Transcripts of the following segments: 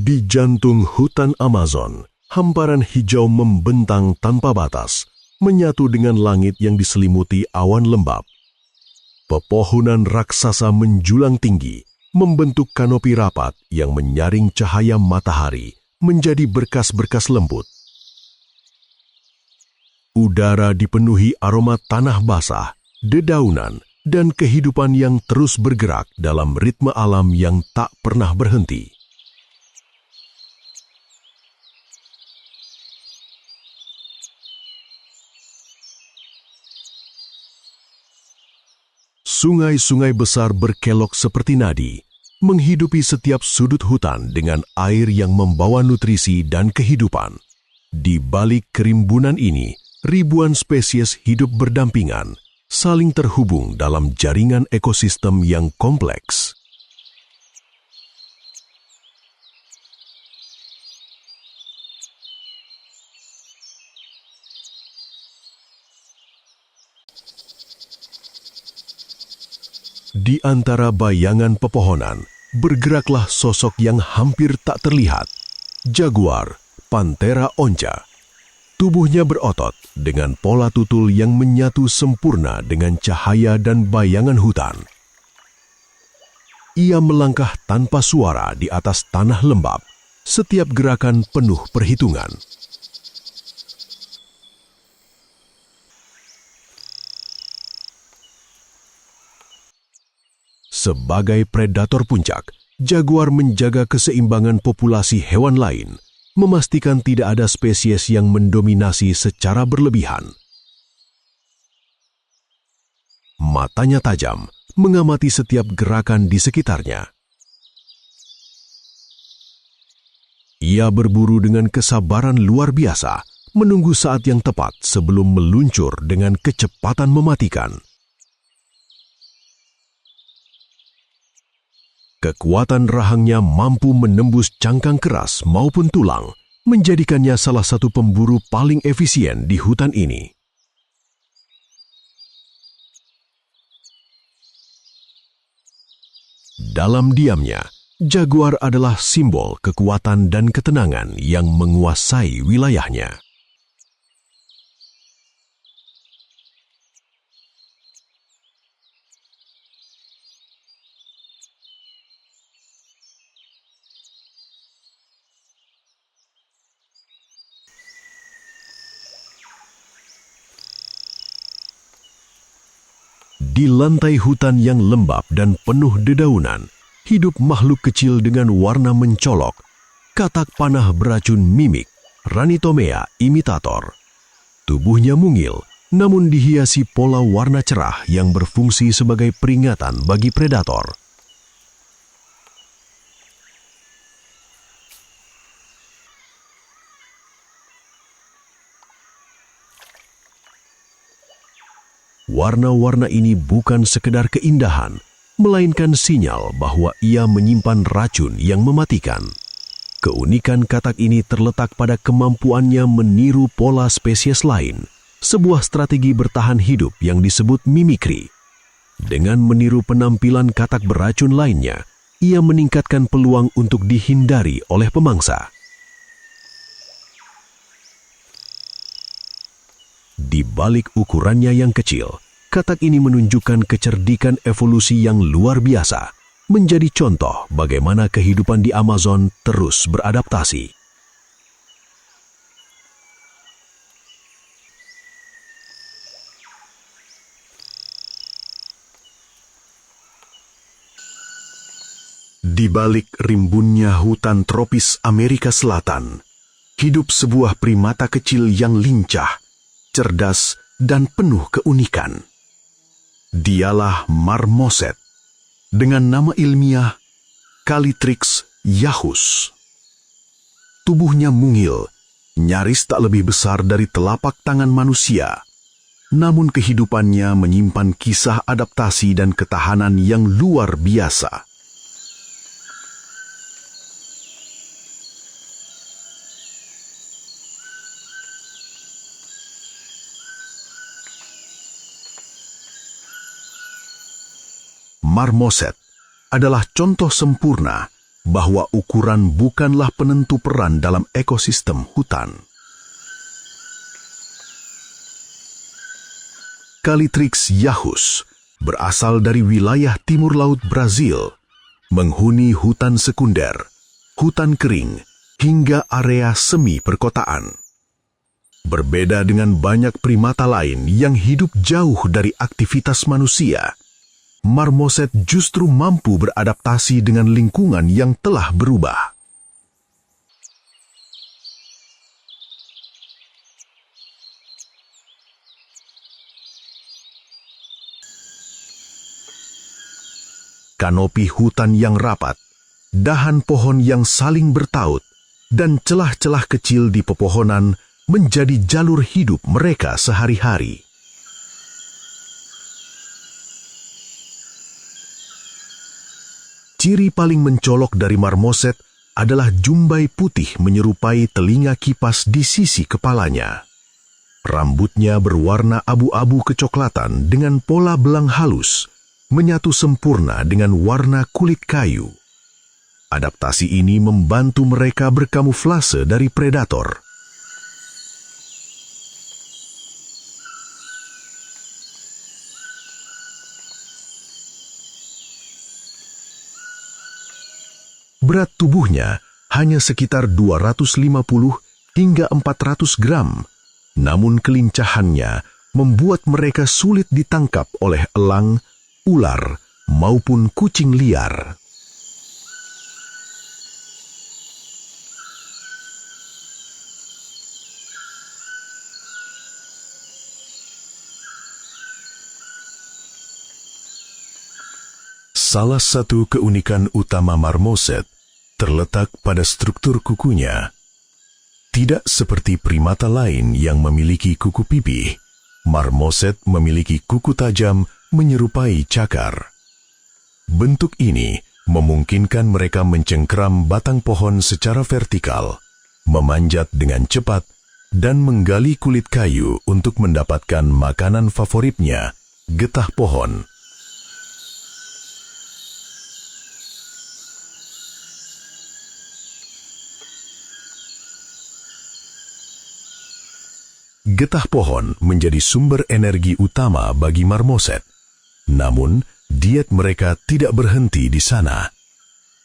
Di jantung hutan Amazon, hamparan hijau membentang tanpa batas, menyatu dengan langit yang diselimuti awan lembab. Pepohonan raksasa menjulang tinggi, membentuk kanopi rapat yang menyaring cahaya matahari menjadi berkas-berkas lembut. Udara dipenuhi aroma tanah basah, dedaunan, dan kehidupan yang terus bergerak dalam ritme alam yang tak pernah berhenti. Sungai-sungai besar berkelok seperti nadi, menghidupi setiap sudut hutan dengan air yang membawa nutrisi dan kehidupan. Di balik kerimbunan ini, ribuan spesies hidup berdampingan, saling terhubung dalam jaringan ekosistem yang kompleks. Di antara bayangan pepohonan, bergeraklah sosok yang hampir tak terlihat. Jaguar, Panthera onca. Tubuhnya berotot dengan pola tutul yang menyatu sempurna dengan cahaya dan bayangan hutan. Ia melangkah tanpa suara di atas tanah lembab, setiap gerakan penuh perhitungan. Sebagai predator puncak, jaguar menjaga keseimbangan populasi hewan lain, memastikan tidak ada spesies yang mendominasi secara berlebihan. Matanya tajam, mengamati setiap gerakan di sekitarnya. Ia berburu dengan kesabaran luar biasa, menunggu saat yang tepat sebelum meluncur dengan kecepatan mematikan. Kekuatan rahangnya mampu menembus cangkang keras maupun tulang, menjadikannya salah satu pemburu paling efisien di hutan ini. Dalam diamnya, jaguar adalah simbol kekuatan dan ketenangan yang menguasai wilayahnya. Di lantai hutan yang lembab dan penuh dedaunan, hidup makhluk kecil dengan warna mencolok, katak panah beracun mimik, Ranitomea imitator. Tubuhnya mungil, namun dihiasi pola warna cerah yang berfungsi sebagai peringatan bagi predator. Warna-warna ini bukan sekedar keindahan, melainkan sinyal bahwa ia menyimpan racun yang mematikan. Keunikan katak ini terletak pada kemampuannya meniru pola spesies lain, sebuah strategi bertahan hidup yang disebut mimikri. Dengan meniru penampilan katak beracun lainnya, ia meningkatkan peluang untuk dihindari oleh pemangsa. Di balik ukurannya yang kecil, katak ini menunjukkan kecerdikan evolusi yang luar biasa, menjadi contoh bagaimana kehidupan di Amazon terus beradaptasi. Di balik rimbunnya hutan tropis Amerika Selatan, hidup sebuah primata kecil yang lincah, cerdas, dan penuh keunikan. Dialah marmoset, dengan nama ilmiah Calitrix yahus. Tubuhnya mungil, nyaris tak lebih besar dari telapak tangan manusia, namun kehidupannya menyimpan kisah adaptasi dan ketahanan yang luar biasa. Marmoset adalah contoh sempurna bahwa ukuran bukanlah penentu peran dalam ekosistem hutan. Calitrix yahus berasal dari wilayah timur laut Brazil, menghuni hutan sekunder, hutan kering, hingga area semi perkotaan. Berbeda dengan banyak primata lain yang hidup jauh dari aktivitas manusia, marmoset justru mampu beradaptasi dengan lingkungan yang telah berubah. Kanopi hutan yang rapat, dahan pohon yang saling bertaut, dan celah-celah kecil di pepohonan menjadi jalur hidup mereka sehari-hari. Ciri paling mencolok dari marmoset adalah jumbai putih menyerupai telinga kipas di sisi kepalanya. Rambutnya berwarna abu-abu kecoklatan dengan pola belang halus, menyatu sempurna dengan warna kulit kayu. Adaptasi ini membantu mereka berkamuflase dari predator. Berat tubuhnya hanya sekitar 250 hingga 400 gram, namun kelincahannya membuat mereka sulit ditangkap oleh elang, ular, maupun kucing liar. Salah satu keunikan utama marmoset terletak pada struktur kukunya. Tidak seperti primata lain yang memiliki kuku pipih, marmoset memiliki kuku tajam menyerupai cakar. Bentuk ini memungkinkan mereka mencengkeram batang pohon secara vertikal, memanjat dengan cepat, dan menggali kulit kayu untuk mendapatkan makanan favoritnya, getah pohon. Getah pohon menjadi sumber energi utama bagi marmoset. Namun, diet mereka tidak berhenti di sana.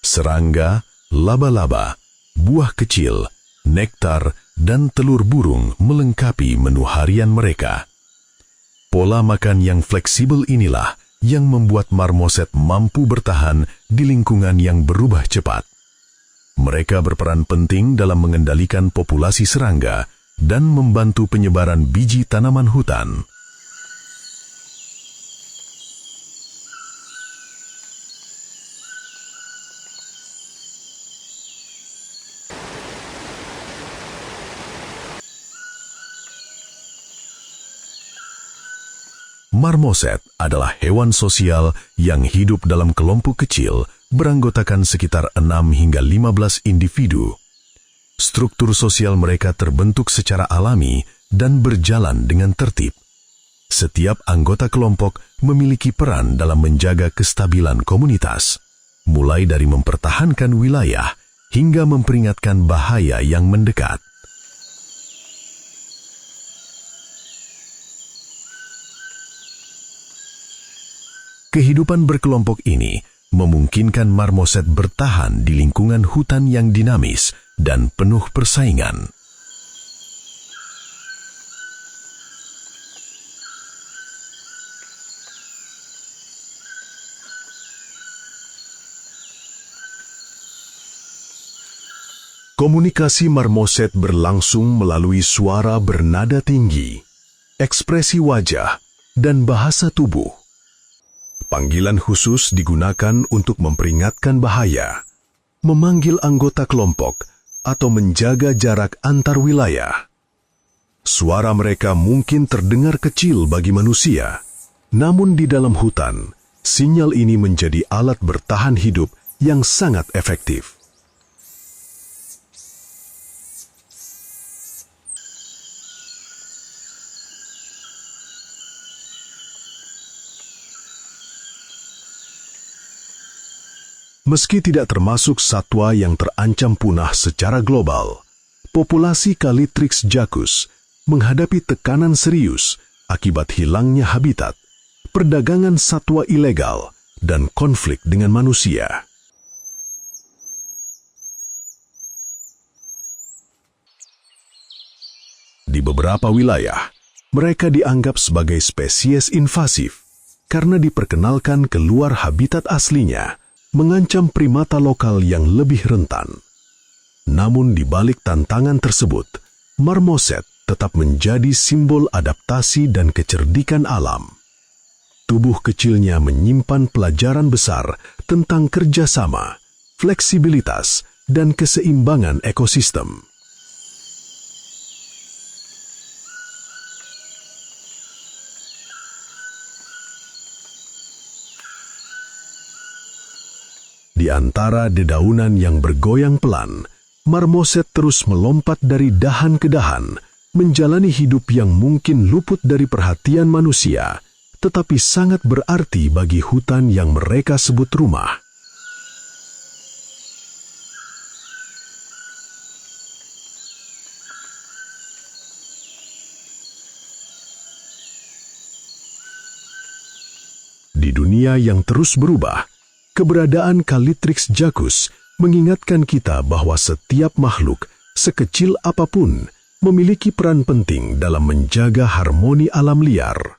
Serangga, laba-laba, buah kecil, nektar, dan telur burung melengkapi menu harian mereka. Pola makan yang fleksibel inilah yang membuat marmoset mampu bertahan di lingkungan yang berubah cepat. Mereka berperan penting dalam mengendalikan populasi serangga dan membantu penyebaran biji tanaman hutan. Marmoset adalah hewan sosial yang hidup dalam kelompok kecil beranggotakan sekitar 6 hingga 15 individu. Struktur sosial mereka terbentuk secara alami dan berjalan dengan tertib. Setiap anggota kelompok memiliki peran dalam menjaga kestabilan komunitas, mulai dari mempertahankan wilayah hingga memperingatkan bahaya yang mendekat. Kehidupan berkelompok ini memungkinkan marmoset bertahan di lingkungan hutan yang dinamis dan penuh persaingan. Komunikasi marmoset berlangsung melalui suara bernada tinggi, ekspresi wajah, dan bahasa tubuh. Panggilan khusus digunakan untuk memperingatkan bahaya, memanggil anggota kelompok, atau menjaga jarak antar wilayah. Suara mereka mungkin terdengar kecil bagi manusia, namun di dalam hutan, sinyal ini menjadi alat bertahan hidup yang sangat efektif. Meski tidak termasuk satwa yang terancam punah secara global, populasi Calitrix jacus menghadapi tekanan serius akibat hilangnya habitat, perdagangan satwa ilegal, dan konflik dengan manusia. Di beberapa wilayah, mereka dianggap sebagai spesies invasif karena diperkenalkan keluar habitat aslinya, mengancam primata lokal yang lebih rentan. Namun di balik tantangan tersebut, marmoset tetap menjadi simbol adaptasi dan kecerdikan alam. Tubuh kecilnya menyimpan pelajaran besar tentang kerjasama, fleksibilitas, dan keseimbangan ekosistem. Di antara dedaunan yang bergoyang pelan, marmoset terus melompat dari dahan ke dahan, menjalani hidup yang mungkin luput dari perhatian manusia, tetapi sangat berarti bagi hutan yang mereka sebut rumah. Di dunia yang terus berubah, keberadaan Calitrix jacus mengingatkan kita bahwa setiap makhluk, sekecil apapun, memiliki peran penting dalam menjaga harmoni alam liar.